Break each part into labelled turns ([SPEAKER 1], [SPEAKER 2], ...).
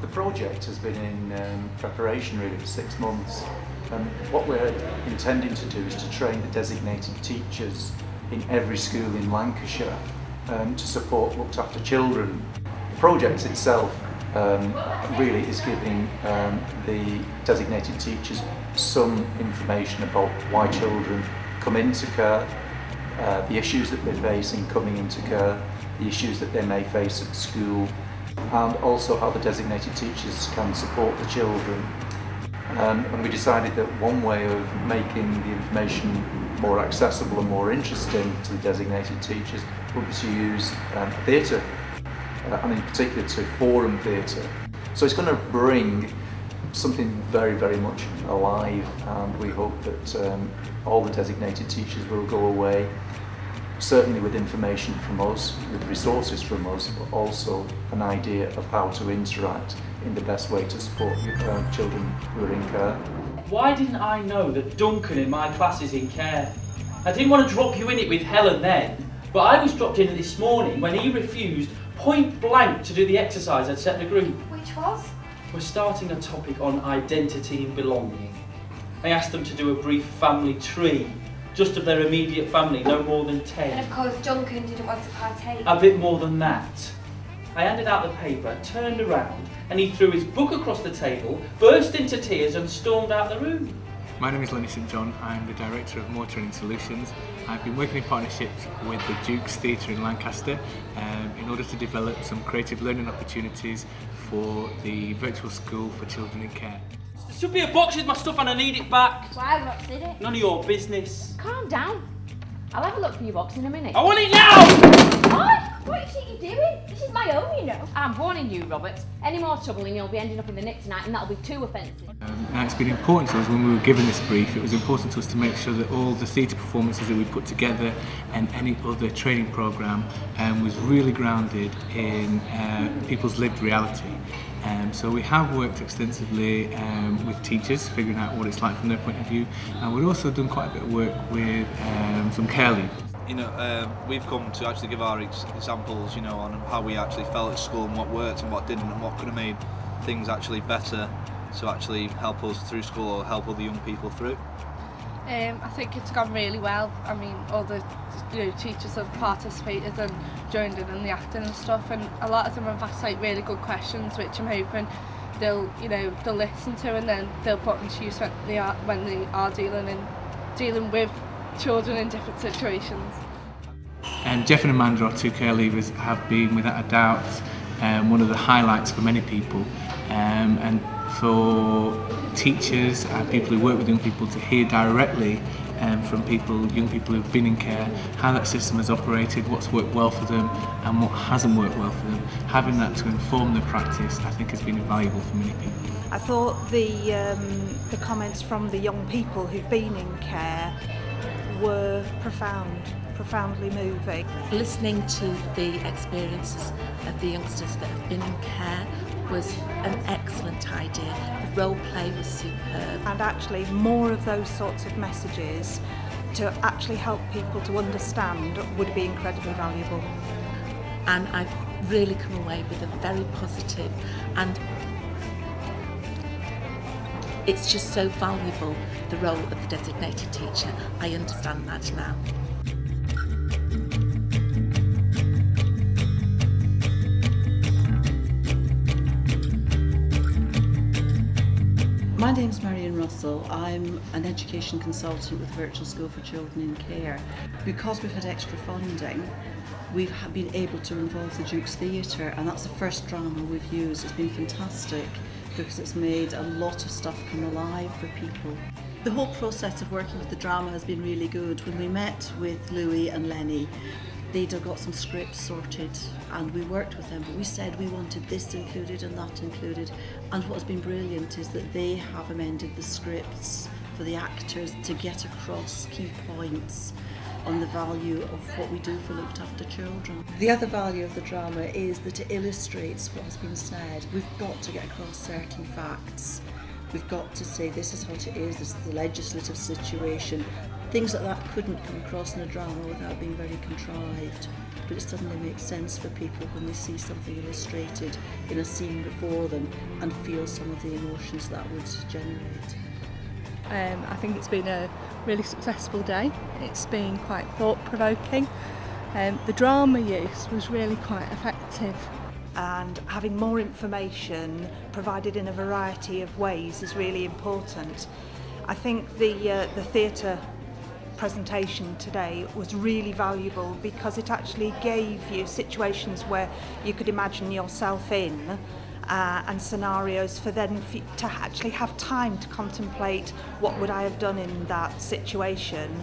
[SPEAKER 1] The project has been in preparation really for 6 months. What we're intending to do is to train the designated teachers in every school in Lancashire to support looked after children. The project itself really is giving the designated teachers some information about why children come into care, the issues that they're facing coming into care, the issues that they may face at school, and also how the designated teachers can support the children. And we decided that one way of making the information more accessible and more interesting to the designated teachers would be to use theatre, and in particular to forum theatre. So it's going to bring something very, very much alive, and we hope that all the designated teachers will go away certainly with information from us, with resources from us, but also an idea of how to interact in the best way to support children who are in care.
[SPEAKER 2] Why didn't I know that Duncan in my class is in care? I didn't want to drop you in it with Helen then, but I was dropped in this morning when he refused point blank to do the exercise I'd set in the group.
[SPEAKER 3] Which was?
[SPEAKER 2] We're starting a topic on identity and belonging. I asked them to do a brief family tree, just of their immediate family, no more than 10.
[SPEAKER 3] And of course Duncan didn't want to partake.
[SPEAKER 2] A bit more than that. I handed out the paper, turned around, and he threw his book across the table, burst into tears and stormed out the room.
[SPEAKER 4] My name is Lenny St John. I'm the Director of More Training Solutions. I've been working in partnerships with the Duke's Theatre in Lancaster in order to develop some creative learning opportunities for the virtual school for children in care.
[SPEAKER 2] There should be a box with my stuff and I need it back.
[SPEAKER 3] Why? What's in it?
[SPEAKER 2] None of your business.
[SPEAKER 5] Calm down. I'll have a look for your box in a minute.
[SPEAKER 2] I want it now!
[SPEAKER 5] What? What do you think you're doing? This is my own, you know. I'm warning you, Robert. Any more trouble and you'll be ending up in the nick tonight, and that'll be too offensive.
[SPEAKER 4] Now, it's been important to us when we were given this brief. It was important to us to make sure that all the theatre performances that we put together and any other training programme was really grounded in people's lived reality. So we have worked extensively with teachers, figuring out what it's like from their point of view, and we've also done quite a bit of work with some care leave.
[SPEAKER 6] You know, we've come to actually give our examples, you know, on how we actually felt at school and what worked and what didn't and what could have made things actually better to actually help us through school or help other young people through.
[SPEAKER 7] I think it's gone really well. I mean, all the teachers have participated and joined in the acting and stuff, and a lot of them have asked like really good questions, which I'm hoping they'll listen to, and then they'll put into use when they are dealing with children in different situations.
[SPEAKER 4] Jeff and Amanda, our two care leavers, have been without a doubt one of the highlights for many people, and for teachers and people who work with young people to hear directly from young people who've been in care, how that system has operated, what's worked well for them and what hasn't worked well for them. Having that to inform their practice, I think, has been invaluable for many people.
[SPEAKER 8] I thought the comments from the young people who've been in care were profoundly moving.
[SPEAKER 9] Listening to the experiences of the youngsters that have been in care was an excellent idea. The role play was superb.
[SPEAKER 8] And actually more of those sorts of messages to actually help people to understand would be incredibly valuable.
[SPEAKER 9] And I've really come away with a very positive, and it's just so valuable, the role of the designated teacher. I understand that now.
[SPEAKER 10] My name's Marion Russell. I'm an education consultant with Virtual School for Children in Care. Because we've had extra funding, we've been able to involve the Duke's Theatre, and that's the first drama we've used. It's been fantastic because it's made a lot of stuff come alive for people. The whole process of working with the drama has been really good. When we met with Louis and Lenny, they'd have got some scripts sorted and we worked with them, but we said we wanted this included and that included, and what's been brilliant is that they have amended the scripts for the actors to get across key points on the value of what we do for looked after children. The other value of the drama is that it illustrates what has been said. We've got to get across certain facts. We've got to say this is what it is, this is the legislative situation. Things like that couldn't come across in a drama without being very contrived. but it suddenly makes sense for people when they see something illustrated in a scene before them and feel some of the emotions that would generate.
[SPEAKER 7] I think it's been a really successful day. It's been quite thought-provoking. The drama use was really quite effective.
[SPEAKER 8] And having more information provided in a variety of ways is really important. I think the theatre presentation today was really valuable because it actually gave you situations where you could imagine yourself in and scenarios for then to actually have time to contemplate what would I have done in that situation.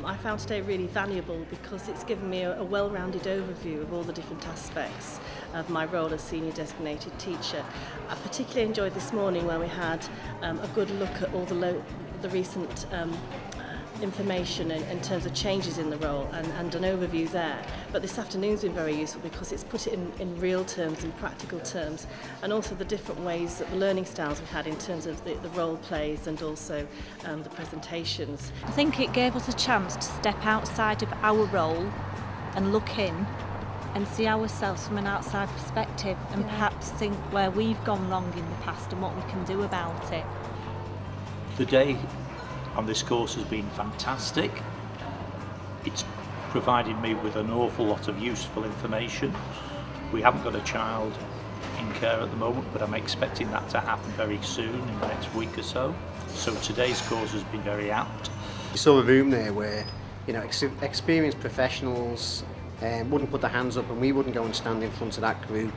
[SPEAKER 11] I found today really valuable because it's given me a well-rounded overview of all the different aspects of my role as senior designated teacher. I particularly enjoyed this morning where we had a good look at all the recent information in terms of changes in the role and an overview there. But this afternoon's been very useful because it's put it in real terms, in practical terms, and also the different ways that the learning styles we've had in terms of the role plays and also the presentations.
[SPEAKER 12] I think it gave us a chance to step outside of our role and look in and see ourselves from an outside perspective and perhaps think where we've gone wrong in the past and what we can do about it.
[SPEAKER 13] The day on this course has been fantastic. It's provided me with an awful lot of useful information. We haven't got a child in care at the moment, but I'm expecting that to happen very soon, in the next week or so. So today's course has been very apt.
[SPEAKER 14] You saw a room there where, you know, experienced professionals wouldn't put their hands up, and we wouldn't go and stand in front of that group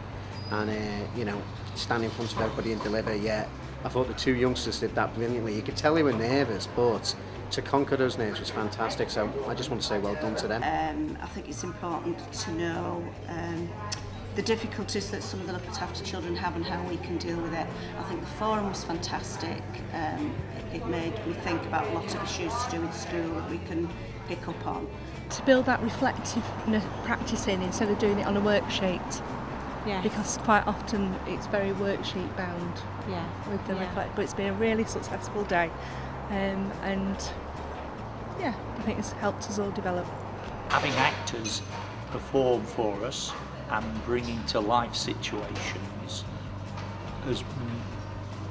[SPEAKER 14] and you know, stand in front of everybody and deliver. Yeah, I thought the two youngsters did that brilliantly. You could tell they were nervous, but to conquer those nerves was fantastic. So I just want to say well done to them.
[SPEAKER 10] I think it's important to know the difficulties that some of the looked after children have and how we can deal with it. I think the forum was fantastic. It made me think about a lot of issues to do with school that we can pick up on.
[SPEAKER 7] To build that reflective practice in instead of doing it on a worksheet. Yes. Because quite often it's very worksheet bound with the reflect, but it's been a really successful day, and yeah, I think it's helped us all develop.
[SPEAKER 13] Having actors perform for us and bringing to life situations has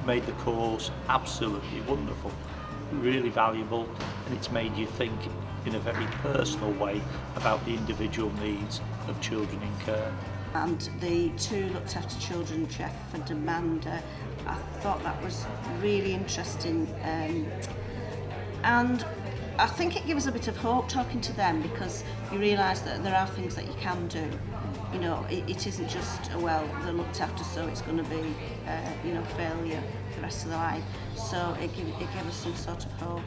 [SPEAKER 13] made the course absolutely wonderful, really valuable, and it's made you think in a very personal way about the individual needs of children in care.
[SPEAKER 10] And the two looked after children, Jeff and Amanda, I thought that was really interesting, and I think it gives a bit of hope talking to them, because you realise that there are things that you can do. You know, it isn't just, well, they're looked after, so it's going to be, you know, failure for the rest of their life. So it gave us some sort of hope.